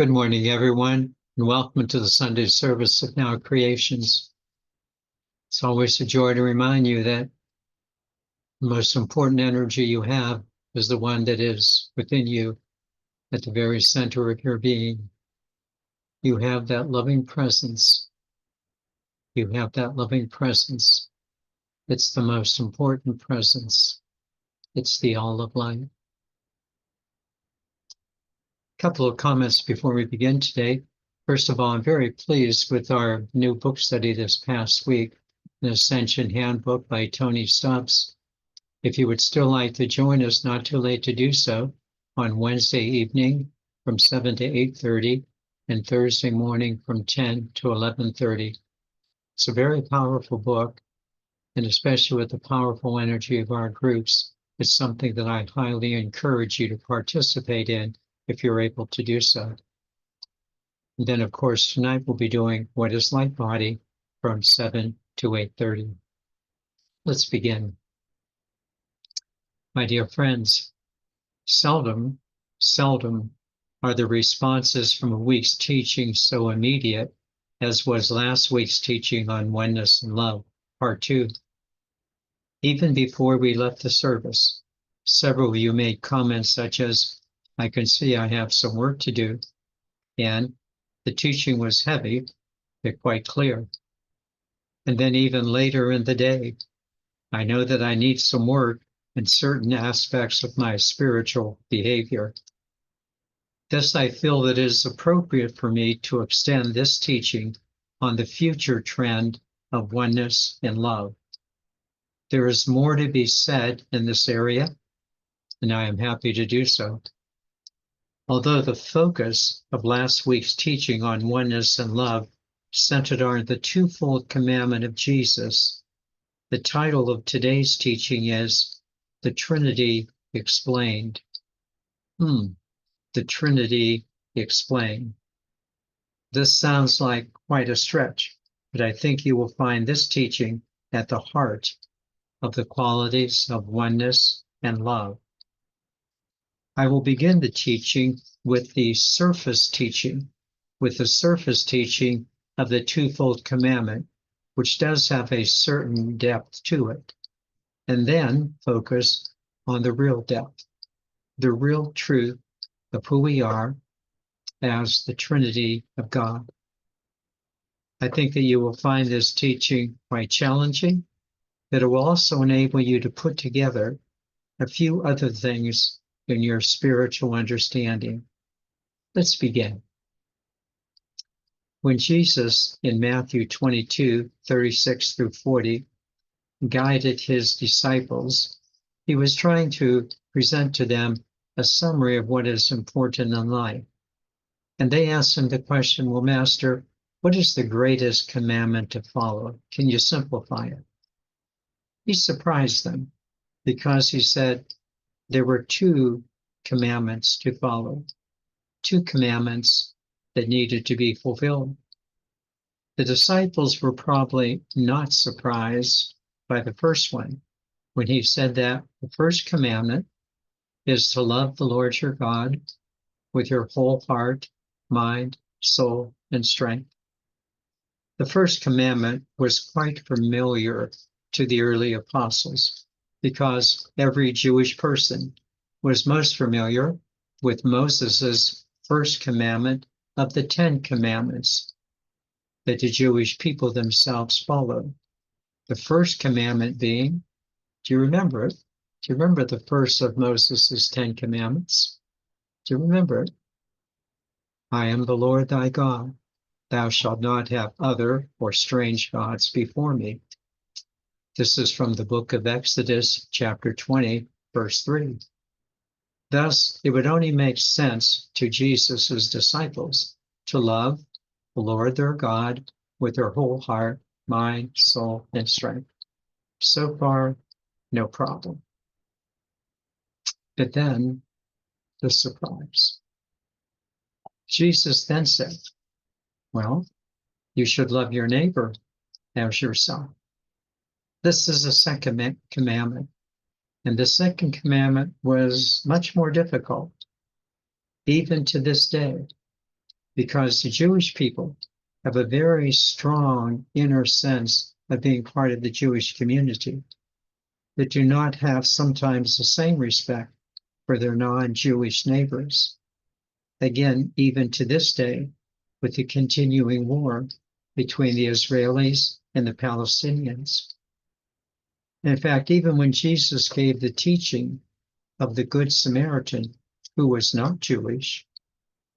Good morning, everyone, and welcome to the Sunday service of Now Creations. It's always a joy to remind you that the most important energy you have is the one that is within you at the very center of your being. You have that loving presence. You have that loving presence. It's the most important presence. It's the all of light. A couple of comments before we begin today. First of all, I'm very pleased with our new book study this past week, the Ascension Handbook by Tony Stubbs. If you would still like to join us, not too late to do so, on Wednesday evening from 7 to 8:30 and Thursday morning from 10 to 11:30. It's a very powerful book, and especially with the powerful energy of our groups, it's something that I highly encourage you to participate in if you're able to do so. And then, of course, tonight we'll be doing What is Light Body from 7 to 8:30. Let's begin. My dear friends, seldom are the responses from a week's teaching so immediate as was last week's teaching on Oneness and Love, Part 2. Even before we left the service, several of you made comments such as, "I can see I have some work to do," and "the teaching was heavy, but quite clear." And then even later in the day, "I know that I need some work in certain aspects of my spiritual behavior." Thus, I feel that it is appropriate for me to extend this teaching on the future trend of oneness and love. There is more to be said in this area, and I am happy to do so. Although the focus of last week's teaching on oneness and love centered on the twofold commandment of Jesus, the title of today's teaching is The Trinity Explained. The Trinity Explained. This sounds like quite a stretch, but I think you will find this teaching at the heart of the qualities of oneness and love. I will begin the teaching with the surface teaching of the twofold commandment, which does have a certain depth to it, and then focus on the real depth, the real truth of who we are as the Trinity of God. I think that you will find this teaching quite challenging, but it will also enable you to put together a few other things in your spiritual understanding. Let's begin. When Jesus, in Matthew 22:36 through 40, guided his disciples, he was trying to present to them a summary of what is important in life. And they asked him the question, "Well, Master, what is the greatest commandment to follow? Can you simplify it?" He surprised them because he said there were two commandments to follow, two commandments that needed to be fulfilled. The disciples were probably not surprised by the first one when he said that the first commandment is to love the Lord your God with your whole heart, mind, soul, and strength. The first commandment was quite familiar to the early apostles because every Jewish person was most familiar with Moses's first commandment of the 10 Commandments that the Jewish people themselves followed. The first commandment being, do you remember it? Do you remember the first of Moses's 10 Commandments? Do you remember it? "I am the Lord thy God. Thou shalt not have other or strange gods before me." This is from the book of Exodus, chapter 20, verse 3. Thus, it would only make sense to Jesus' disciples to love the Lord their God with their whole heart, mind, soul, and strength. So far, no problem. But then, the surprise. Jesus then said, "Well, you should love your neighbor as yourself." This is the second commandment. And the second commandment was much more difficult, even to this day. because the Jewish people have a very strong inner sense of being part of the Jewish community, that do not have sometimes the same respect for their non-Jewish neighbors. Again, even to this day, with the continuing war between the Israelis and the Palestinians. In fact, even when Jesus gave the teaching of the Good Samaritan, who was not Jewish,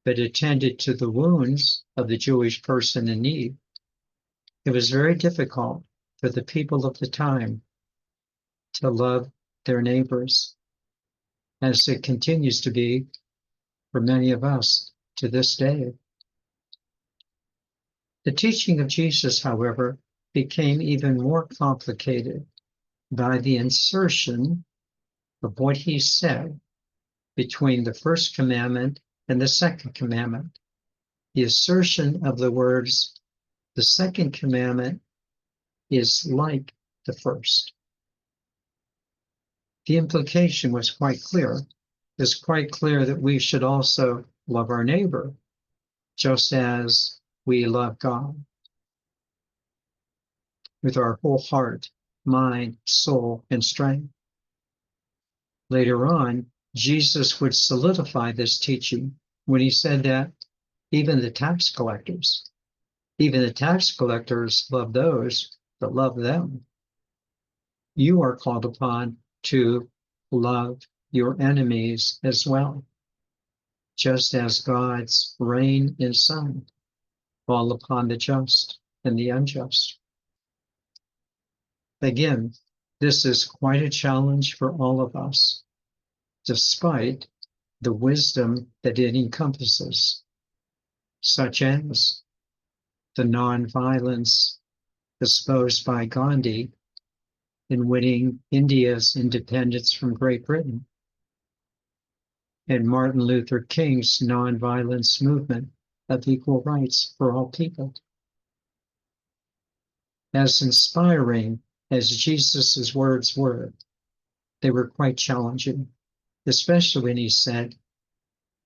but attended to the wounds of the Jewish person in need, it was very difficult for the people of the time to love their neighbors, as it continues to be for many of us to this day. The teaching of Jesus, however, became even more complicated by the insertion of what he said between the first commandment and the second commandment. The assertion of the words, the second commandment is like the first. The implication was quite clear. It's quite clear that we should also love our neighbor, just as we love God, with our whole heart, mind, soul, and strength. Later on, Jesus would solidify this teaching when he said that even the tax collectors love those that love them. You are called upon to love your enemies as well, just as God's rain and sun fall upon the just and the unjust. Again, this is quite a challenge for all of us, despite the wisdom that it encompasses, such as the nonviolence espoused by Gandhi in winning India's independence from Great Britain, and Martin Luther King's nonviolence movement of equal rights for all people. As inspiring as Jesus' words were, they were quite challenging, especially when he said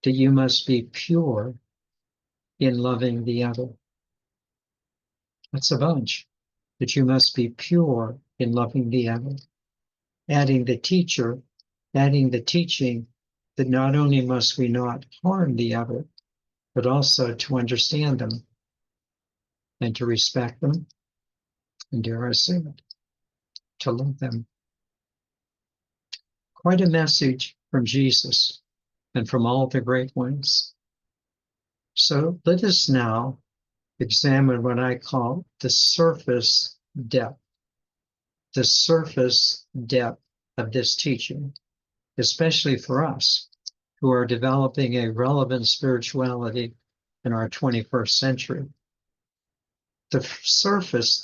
that you must be pure in loving the other. That's a bunch, that you must be pure in loving the other. Adding the teaching that not only must we not harm the other, but also to understand them and to respect them, and dare I say it, to love them. Quite a message from Jesus and from all the great ones. So let us now examine what I call the surface depth of this teaching, especially for us who are developing a relevant spirituality in our 21st century. The surface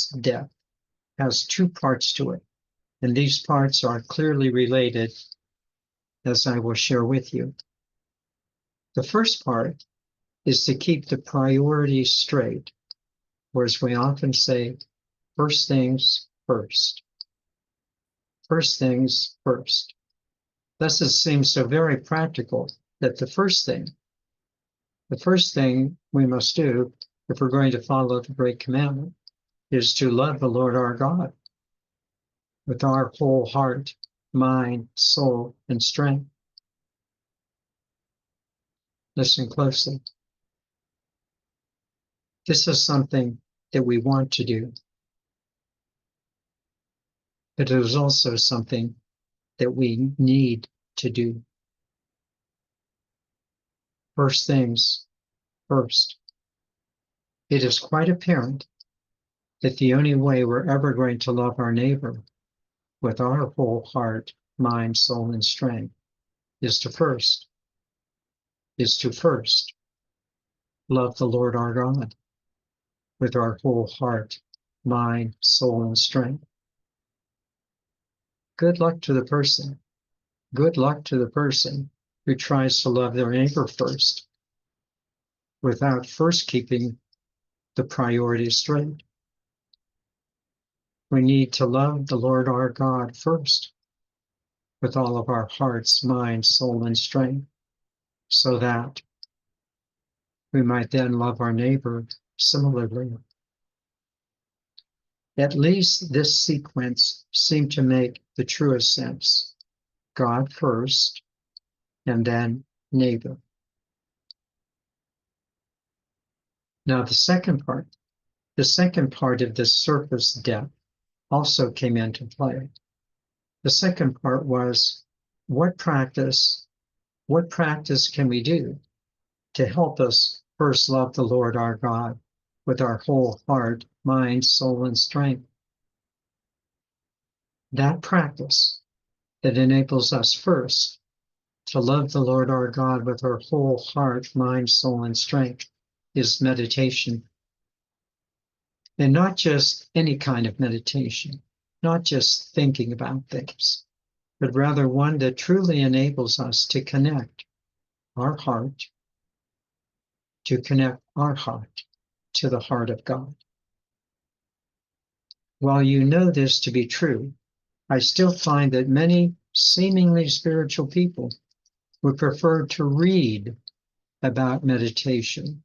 depth has two parts to it, and these parts are clearly related, as I will share with you. The first part is to keep the priorities straight, or as we often say, first things first. First things first. Thus it seems so very practical that the first thing we must do if we're going to follow the great commandment is to love the Lord our God with our whole heart, mind, soul, and strength. Listen closely. This is something that we want to do, but it is also something that we need to do. First things first. It is quite apparent that the only way we're ever going to love our neighbor with our whole heart, mind, soul, and strength is to first love the Lord our God with our whole heart, mind, soul, and strength. Good luck to the person who tries to love their neighbor first without first keeping the priorities straight. We need to love the Lord our God first with all of our hearts, mind, soul, and strength. so that we might then love our neighbor similarly. At least this sequence seemed to make the truest sense. God first, and then neighbor. Now the second part of this surface depth also came into play. The second part was, what practice can we do to help us first love the Lord our God with our whole heart, mind, soul, and strength? That practice that enables us first to love the Lord our God with our whole heart, mind, soul, and strength is meditation. And not just any kind of meditation, not just thinking about things, but rather one that truly enables us to connect our heart to the heart of God. While you know this to be true, I still find that many seemingly spiritual people would prefer to read about meditation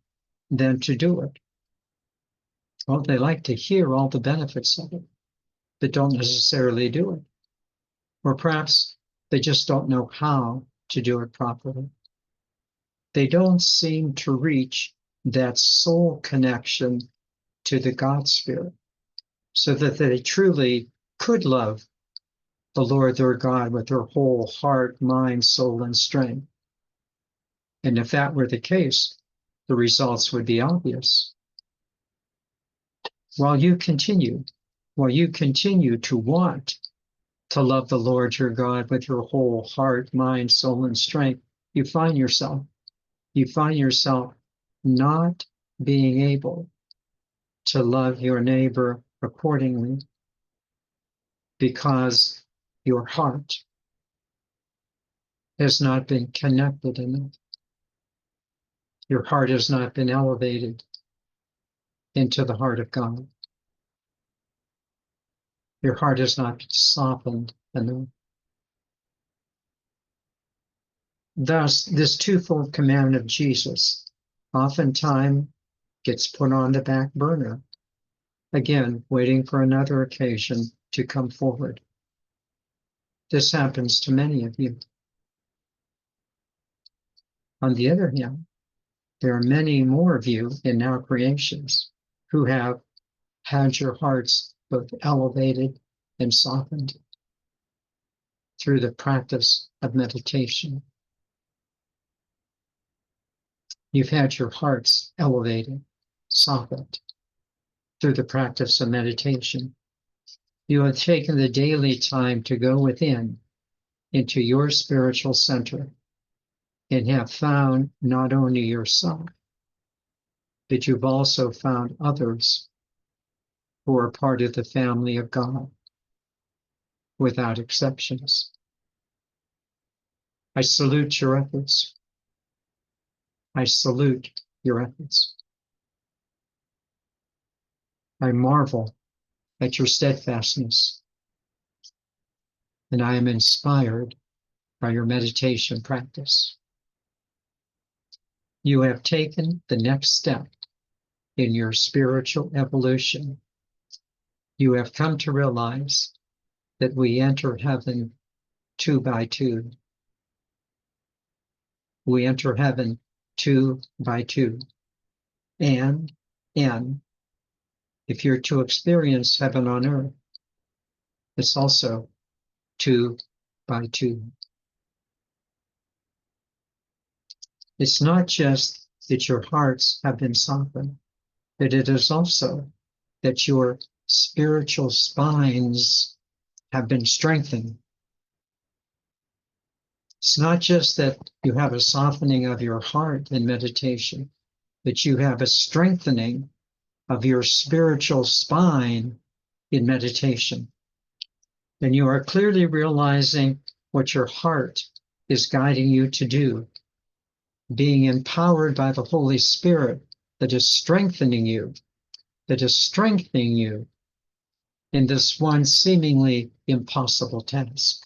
than to do it. Well, they like to hear all the benefits of it, but don't necessarily do it. Or perhaps they just don't know how to do it properly. They don't seem to reach that soul connection to the God Spirit so that they truly could love the Lord their God with their whole heart, mind, soul, and strength. And if that were the case, the results would be obvious. While you continue to want to love the Lord your God with your whole heart, mind, soul, and strength, you find yourself not being able to love your neighbor accordingly because your heart has not been connected enough. Your heart has not been elevated into the heart of God. Your heart has not been softened enough. Thus, this twofold commandment of Jesus oftentimes gets put on the back burner, again, waiting for another occasion to come forward. This happens to many of you. On the other hand, there are many more of you in now creations who have had your hearts both elevated and softened through the practice of meditation. You've had your hearts elevated, softened through the practice of meditation. You have taken the daily time to go within into your spiritual center and have found not only yourself, but you've also found others who are part of the family of God without exceptions. I salute your efforts. I salute your efforts. I marvel at your steadfastness, and I am inspired by your meditation practice. You have taken the next step in your spiritual evolution. You have come to realize that we enter heaven 2 by 2. We enter heaven 2 by 2. And if you're to experience heaven on earth, it's also 2 by 2. It's not just that your hearts have been softened, but it is also that your spiritual spines have been strengthened. It's not just that you have a softening of your heart in meditation, but you have a strengthening of your spiritual spine in meditation. And you are clearly realizing what your heart is guiding you to do, being empowered by the Holy Spirit that is strengthening you in this one seemingly impossible task.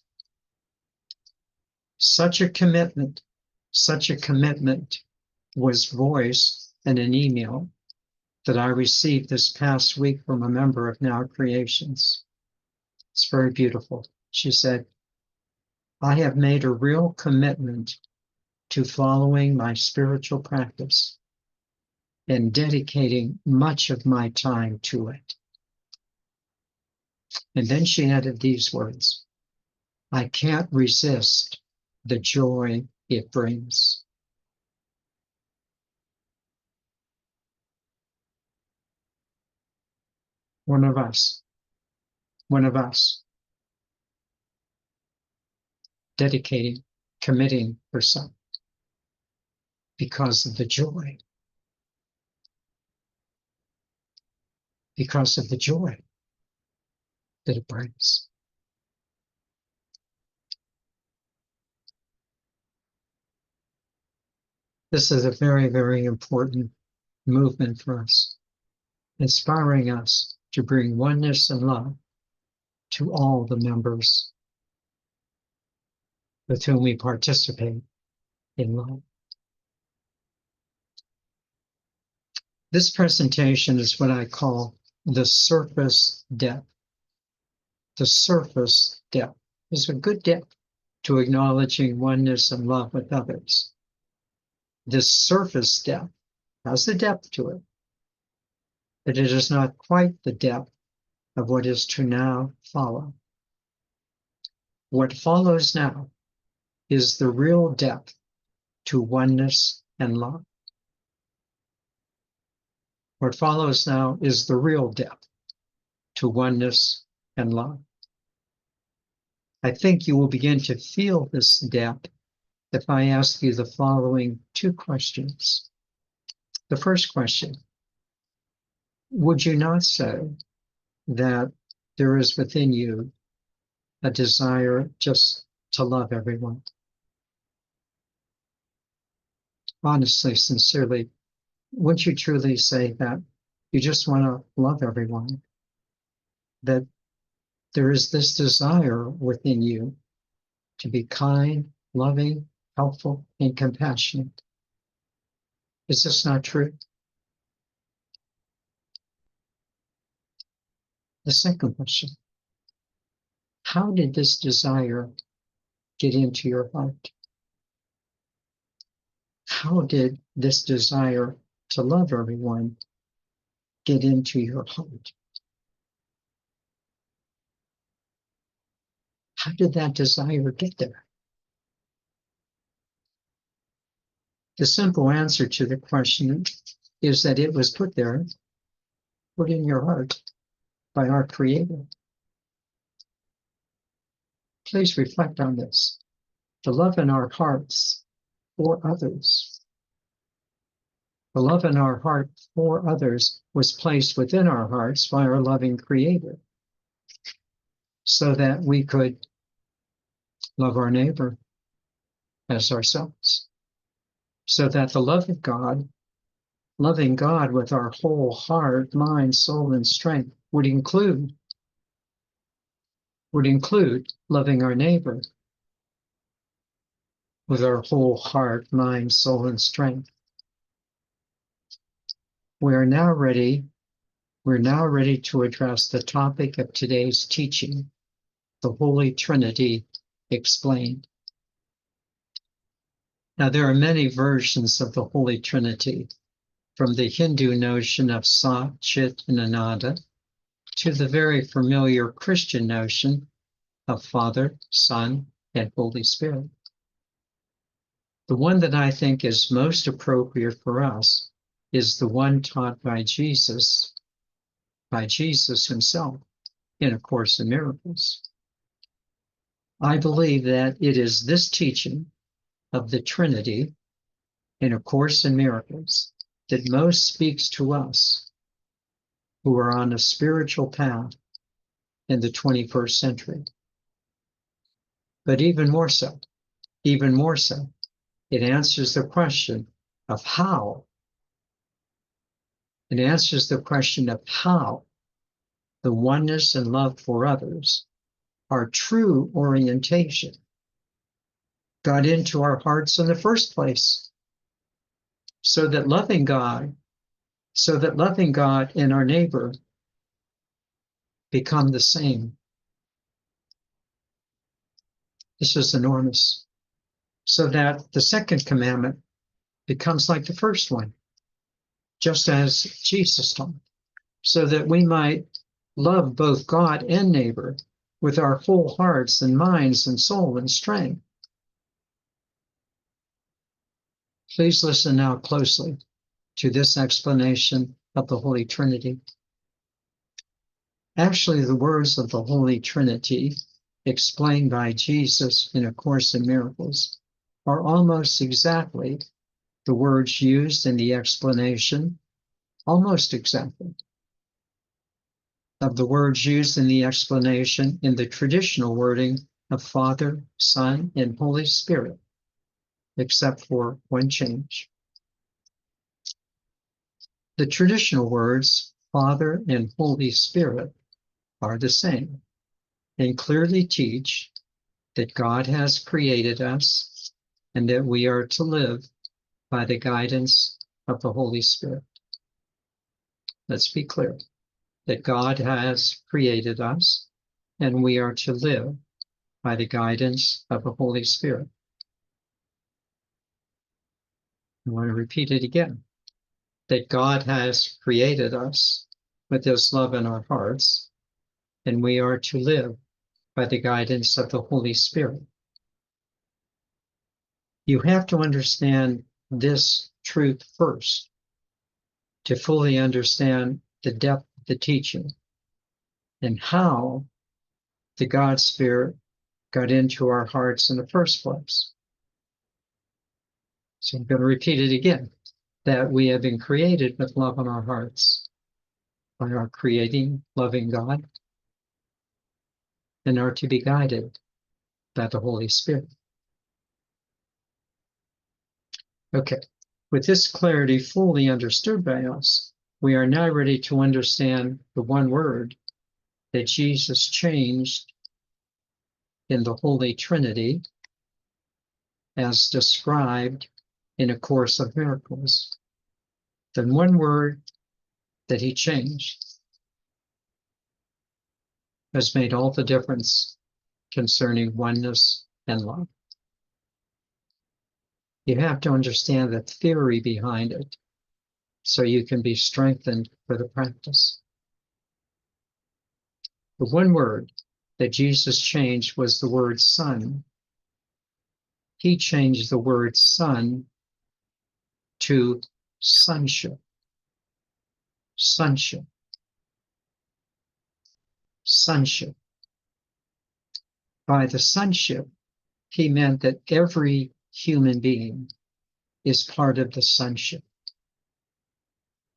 Such a commitment Such a commitment was voiced in an email that I received this past week from a member of Now Creations. It's very beautiful. She said, I have made a real commitment to following my spiritual practice and dedicating much of my time to it. And then she added these words, I can't resist the joy it brings. One of us, dedicating, committing herself because of the joy, that it brings. This is a very, very important movement for us, inspiring us to bring oneness and love to all the members with whom we participate in love. This presentation is what I call the surface depth. The surface depth is a good depth to acknowledging oneness and love with others. This surface depth has a depth to it, but it is not quite the depth of what is to now follow. What follows now is the real depth to oneness and love. What follows now is the real depth to oneness and love. I think you will begin to feel this depth if I ask you the following two questions. The first question, would you not say that there is within you a desire just to love everyone? Honestly, sincerely, wouldn't you truly say that you just want to love everyone? That there is this desire within you to be kind, loving, helpful, and compassionate. Is this not true? The second question, how did this desire get into your heart? How did this desire to love everyone get into your heart? How did that desire get there? The simple answer to the question is that it was put there, put in your heart by our Creator. Please reflect on this. The love in our hearts for others. The love in our heart for others was placed within our hearts by our loving Creator so that we could love our neighbor as ourselves. So that the love of God, loving God with our whole heart, mind, soul, and strength would include loving our neighbor with our whole heart, mind, soul, and strength. We're now ready to address the topic of today's teaching, the Holy Trinity explained. Now, there are many versions of the Holy Trinity, from the Hindu notion of Sat, Chit, and Ananda, to the very familiar Christian notion of Father, Son, and Holy Spirit. The one that I think is most appropriate for us is the one taught by Jesus himself in A Course in Miracles. I believe that it is this teaching of the Trinity in A Course in Miracles that most speaks to us who are on a spiritual path in the 21st century. But even more so, it answers the question of how. It answers the question of how the oneness and love for others, our true orientation, got into our hearts in the first place, so that loving God and our neighbor become the same. This is enormous. So that the second commandment becomes like the first one, just as Jesus taught, so that we might love both God and neighbor with our whole hearts and minds and soul and strength. Please listen now closely to this explanation of the Holy Trinity. Actually, the words of the Holy Trinity, explained by Jesus in A Course in Miracles, are almost exactly the words used in the explanation, almost exactly, of the words used in the explanation in the traditional wording of Father, Son, and Holy Spirit, except for one change. The traditional words, Father and Holy Spirit, are the same and clearly teach that God has created us and that we are to live by the guidance of the Holy Spirit. Let's be clear that God has created us and we are to live by the guidance of the Holy Spirit. I want to repeat it again, that God has created us with His love in our hearts, and we are to live by the guidance of the Holy Spirit. You have to understand this truth first to fully understand the depth of the teaching and how the God Spirit got into our hearts in the first place. So I'm going to repeat it again, that we have been created with love in our hearts by our creating, loving God, and are to be guided by the Holy Spirit. Okay, with this clarity fully understood by us, we are now ready to understand the one word that Jesus changed in the Holy Trinity as described in A Course of Miracles. The one word that He changed has made all the difference concerning oneness and love. You have to understand the theory behind it so you can be strengthened for the practice. The one word that Jesus changed was the word son. He changed the word son to sonship. Sonship. Sonship. By the sonship, He meant that every human being is part of the sonship.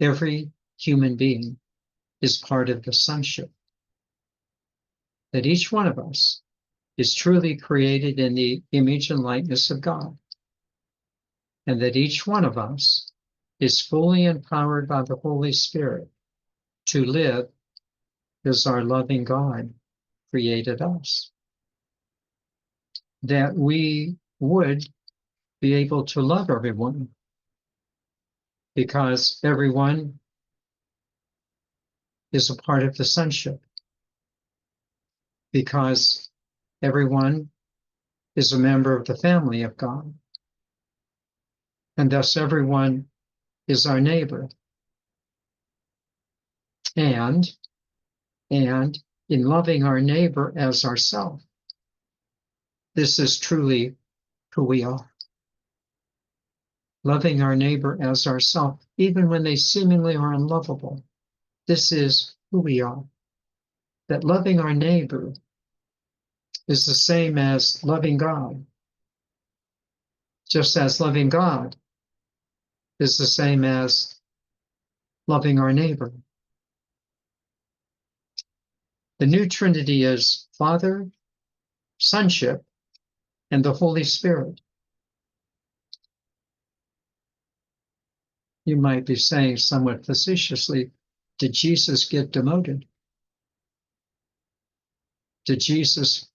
Every human being is part of the sonship. That each one of us is truly created in the image and likeness of God. And that each one of us is fully empowered by the Holy Spirit to live as our loving God created us. That we would be able to love everyone because everyone is a part of the sonship. Because everyone is a member of the family of God. And thus everyone is our neighbor. And in loving our neighbor as ourselves, this is truly who we are. Loving our neighbor as ourselves, even when they seemingly are unlovable. This is who we are. That loving our neighbor is the same as loving God. Just as loving God is the same as loving our neighbor. The new Trinity is Father, Sonship, and the Holy Spirit. You might be saying somewhat facetiously, did Jesus get demoted? Did Jesus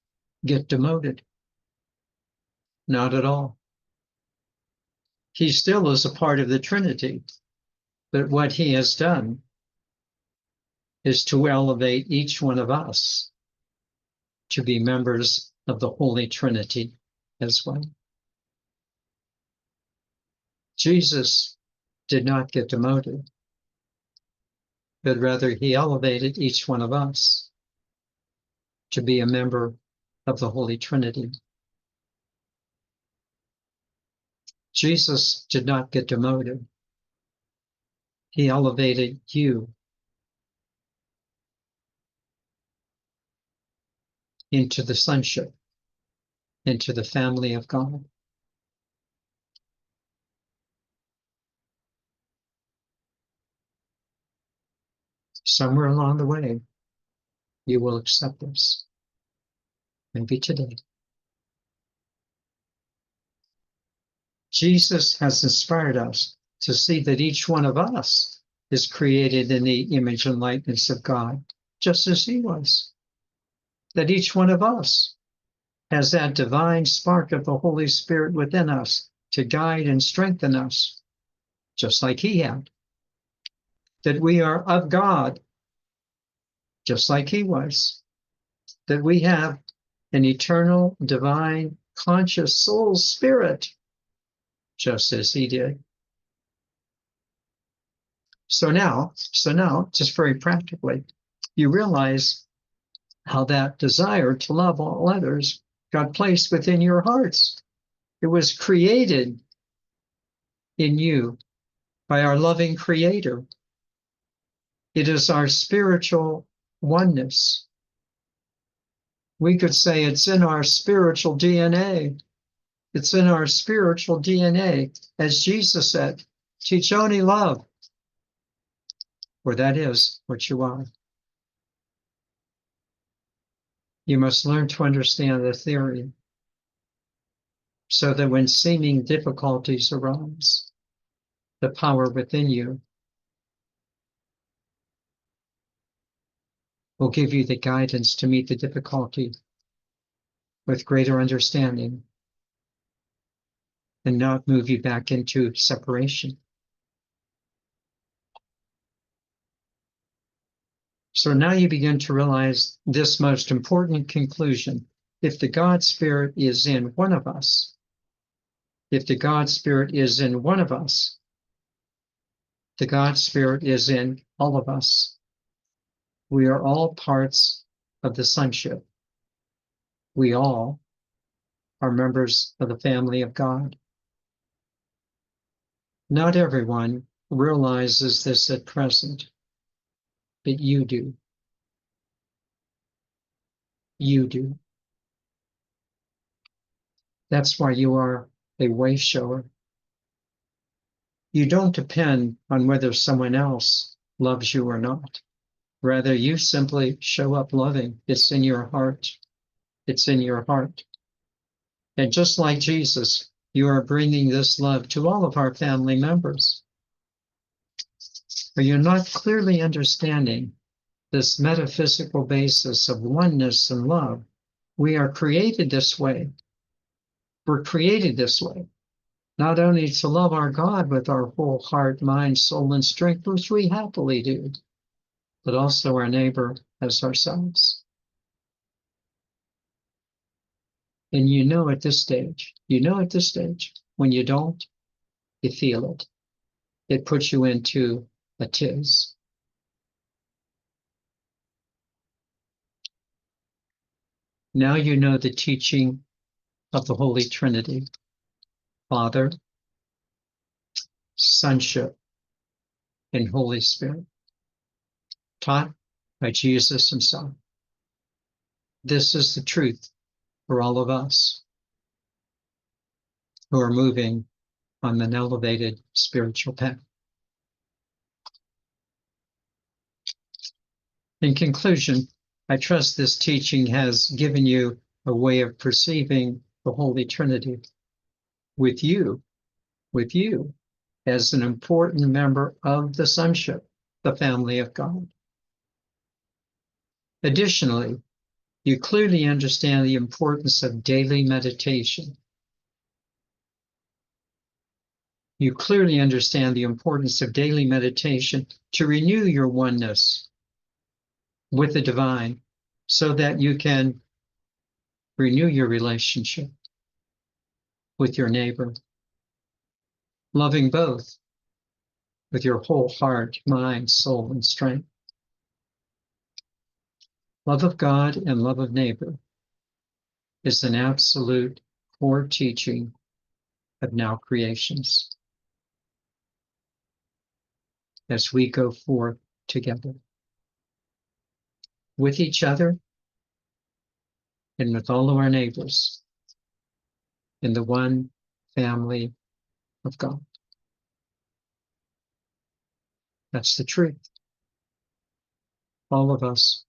get demoted? Not at all. He still is a part of the Trinity, but what he has done is to elevate each one of us to be members of the Holy Trinity as well. Jesus did not get demoted, but rather he elevated each one of us to be a member of the Holy Trinity. Jesus did not get demoted. He elevated you into the sonship, into the family of God. Somewhere along the way, you will accept this. Maybe today. Jesus has inspired us to see that each one of us is created in the image and likeness of God, just as he was. That each one of us has that divine spark of the Holy Spirit within us to guide and strengthen us, just like he had. That we are of God, just like he was. That we have an eternal, divine, conscious soul spirit, just as he did. So now, just very practically, you realize how that desire to love all others got placed within your hearts. It was created in you by our loving Creator. It is our spiritual oneness. We could say it's in our spiritual DNA. It's in our spiritual DNA. As Jesus said, teach only love, for that is what you are. You must learn to understand the theory so that when seeming difficulties arise, the power within you will give you the guidance to meet the difficulty with greater understanding and not move you back into separation. So now you begin to realize this most important conclusion. If the God Spirit is in one of us, if the God Spirit is in one of us, the God Spirit is in all of us. We are all parts of the sonship. We all are members of the family of God. Not everyone realizes this at present, but you do. You do. That's why you are a way shower. You don't depend on whether someone else loves you or not. Rather, you simply show up loving. It's in your heart. It's in your heart. And just like Jesus, you are bringing this love to all of our family members. But you're not clearly understanding this metaphysical basis of oneness and love. We are created this way. We're created this way. Not only to love our God with our whole heart, mind, soul, and strength, which we happily do, but also our neighbor as ourselves. And you know at this stage, when you don't, you feel it. It puts you into a tiz. Now you know the teaching of the Holy Trinity, Father, Sonship, and Holy Spirit, taught by Jesus himself. This is the truth for all of us who are moving on an elevated spiritual path. In conclusion, I trust this teaching has given you a way of perceiving the Holy Trinity with you as an important member of the sonship, the family of God. Additionally, you clearly understand the importance of daily meditation You clearly understand the importance of daily meditation to renew your oneness with the divine so that you can renew your relationship with your neighbor, loving both with your whole heart, mind, soul, and strength. Love of God and love of neighbor is an absolute core teaching of now creations as we go forth together with each other and with all of our neighbors in the one family of God. That's the truth. All of us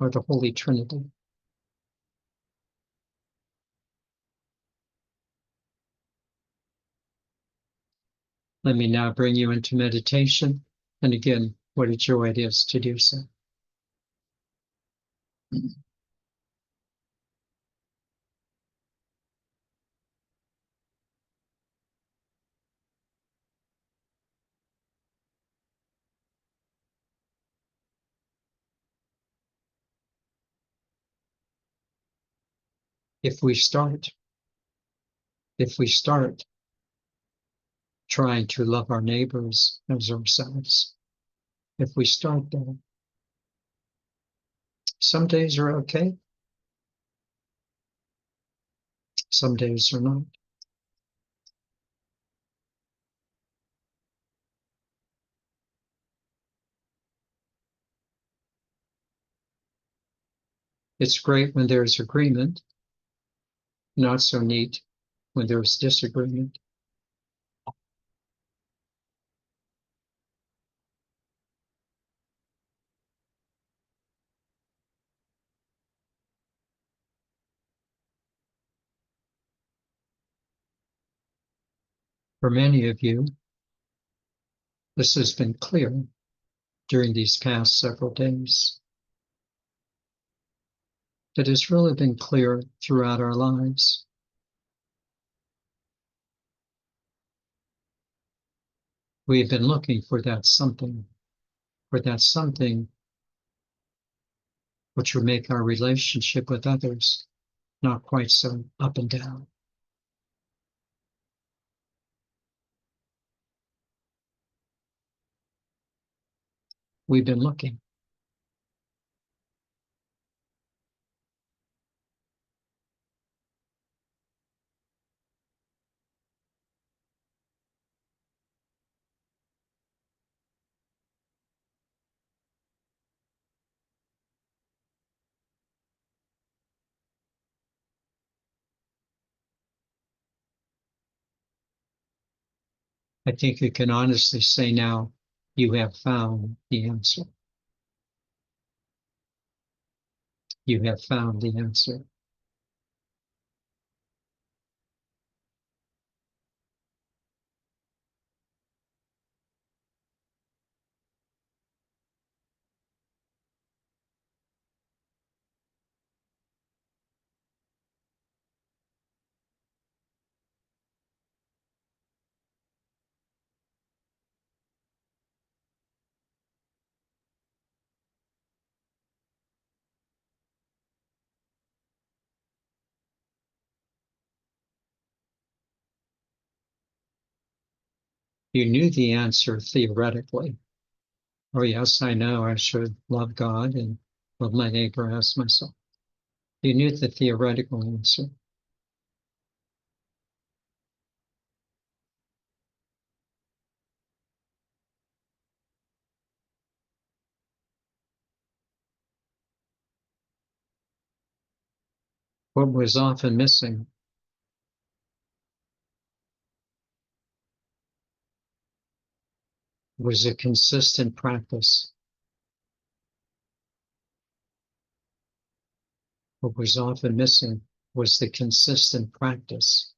are the Holy Trinity. Let me now bring you into meditation. And again, what a joy it is to do so. If we start trying to love our neighbors as ourselves, if we start there, some days are okay, some days are not. It's great when there's agreement, not so neat when there's disagreement. For many of you, this has been clear during these past several days. It has really been clear throughout our lives. We have been looking for that something which would make our relationship with others not quite so up and down. We've been looking. I think you can honestly say now, you have found the answer. You have found the answer. You knew the answer theoretically. Oh, yes, I know I should love God and love my neighbor as myself. You knew the theoretical answer. What was often missing was a consistent practice. What was often missing was the consistent practice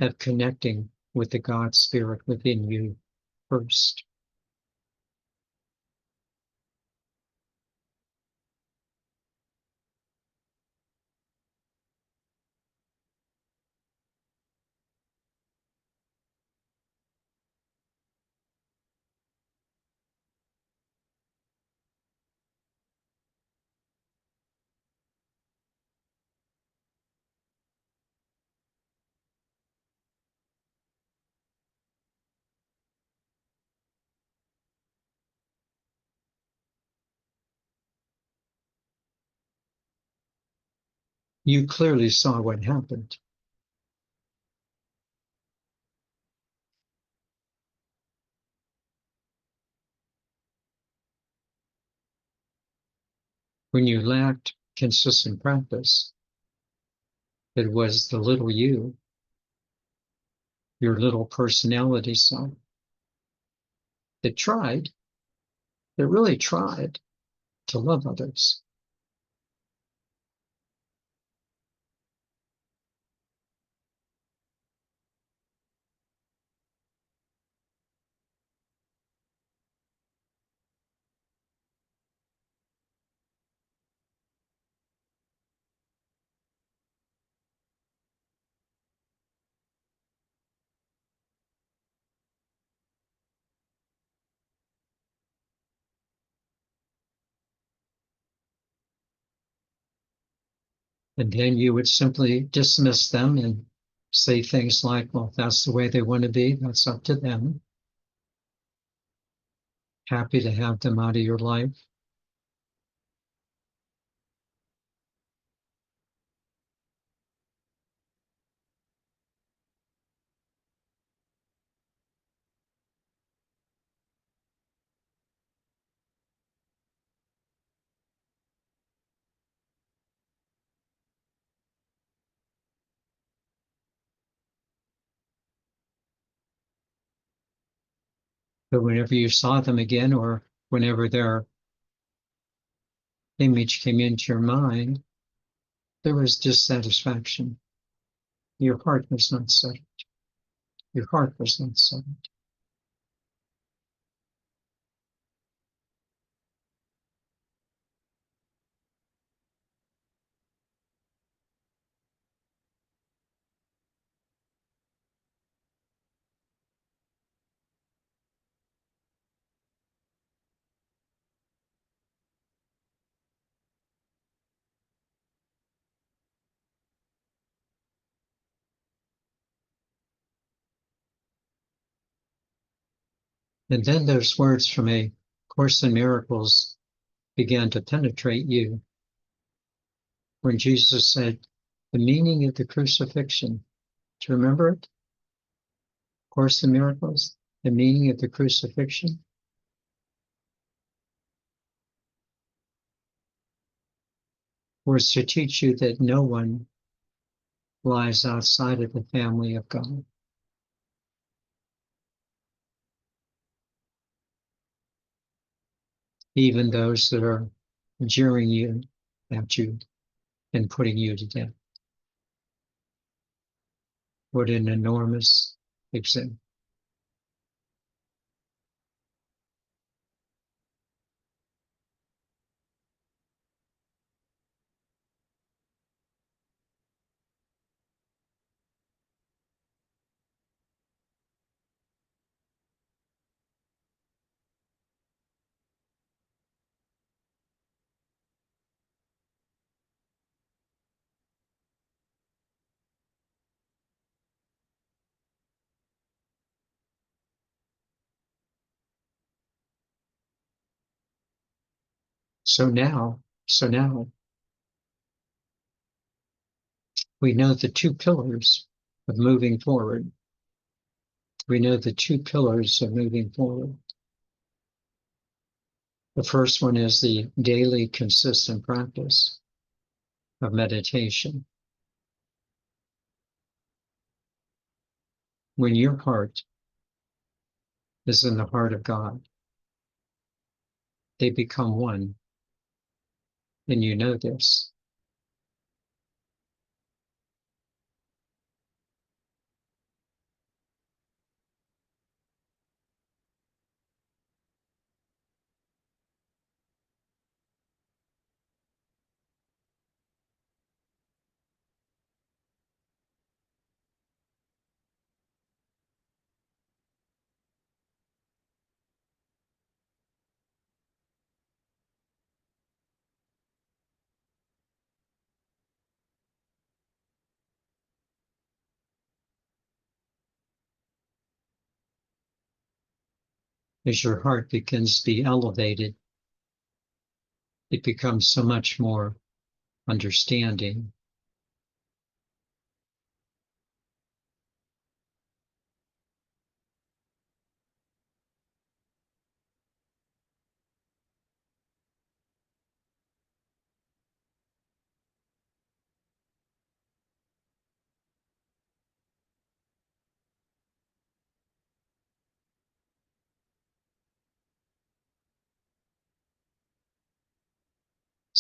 of connecting with the God Spirit within you first. You clearly saw what happened. When you lacked consistent practice, it was the little you, your little personality self, that tried, that really tried to love others. And then you would simply dismiss them and say things like, well, if that's the way they want to be, that's up to them. Happy to have them out of your life. But whenever you saw them again, or whenever their image came into your mind, there was dissatisfaction. Your heart was not settled. Your heart was not settled. And then those words from A Course in Miracles began to penetrate you. When Jesus said, the meaning of the crucifixion, do you remember it? Course in Miracles, the meaning of the crucifixion was to teach you that no one lies outside of the family of God. Even those that are jeering you at you and putting you to death. What an enormous example. So now we know the two pillars of moving forward. We know the two pillars of moving forward. The first one is the daily consistent practice of meditation. When your heart is in the heart of God, they become one. And you know this. As your heart begins to be elevated, it becomes so much more understanding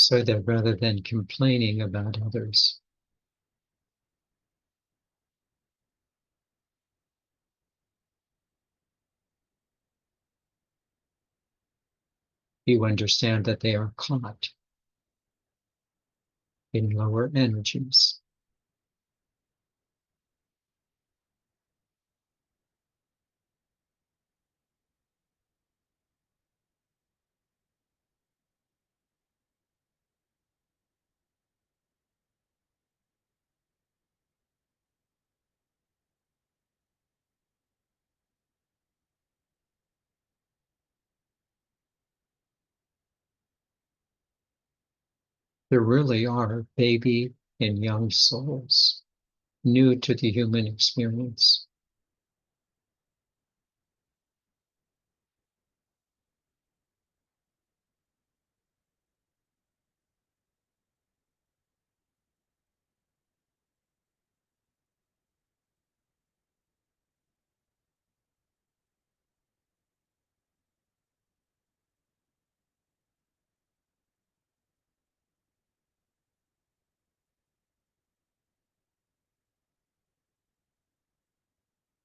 So that rather than complaining about others, you understand that they are caught in lower energies. There really are baby and young souls new to the human experience.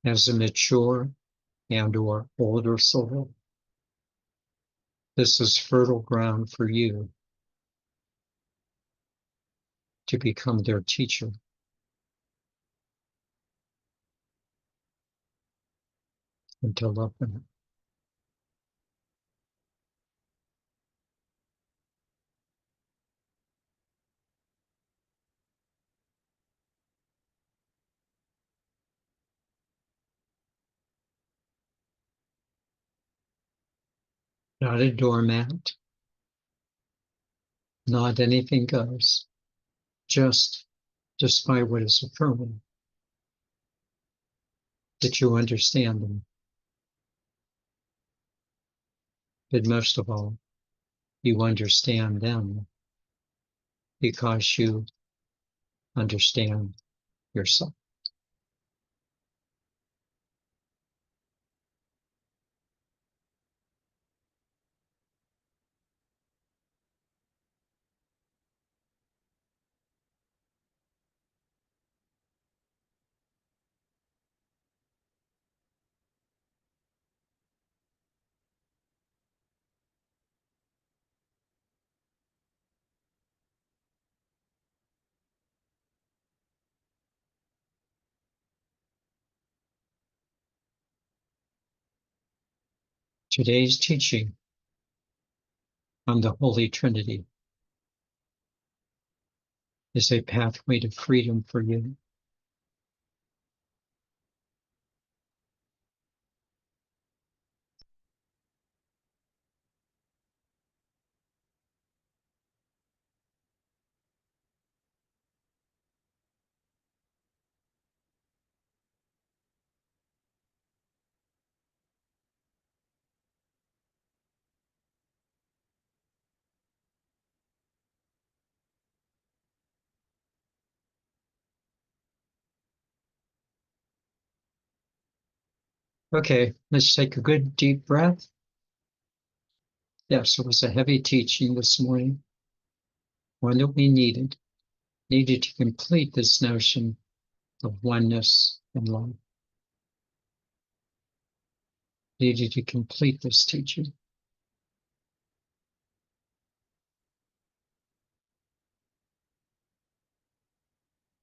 As a mature and or older soul, this is fertile ground for you to become their teacher and to love them. Not a doormat, not anything goes, just despite what is affirming, that you understand them. But most of all, you understand them because you understand yourself. Today's teaching on the Holy Trinity is a pathway to freedom for you. Okay, let's take a good deep breath. Yes, it was a heavy teaching this morning, one that we needed to complete this notion of oneness and love. Needed to complete this teaching.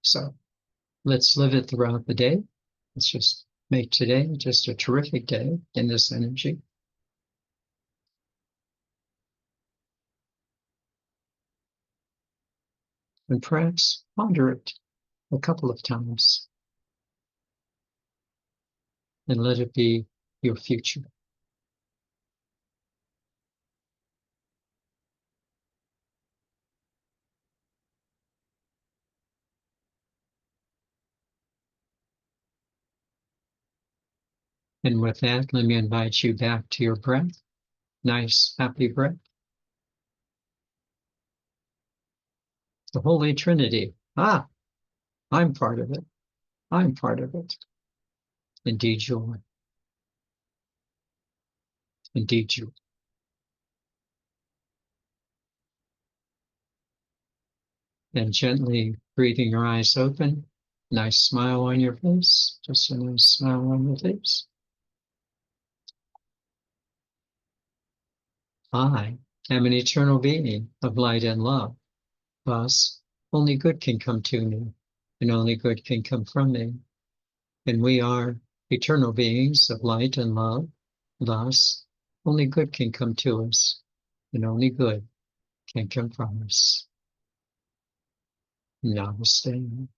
So let's live it throughout the day. Let's just make today just a terrific day in this energy. And perhaps ponder it a couple of times and let it be your future. And with that, let me invite you back to your breath. Nice, happy breath. The Holy Trinity. Ah, I'm part of it. I'm part of it. Indeed you are. Indeed you are. And gently breathing your eyes open, nice smile on your face, just a nice smile on your face. I am an eternal being of light and love. Thus, only good can come to me, and only good can come from me. And we are eternal beings of light and love. Thus, only good can come to us, and only good can come from us. Namaste.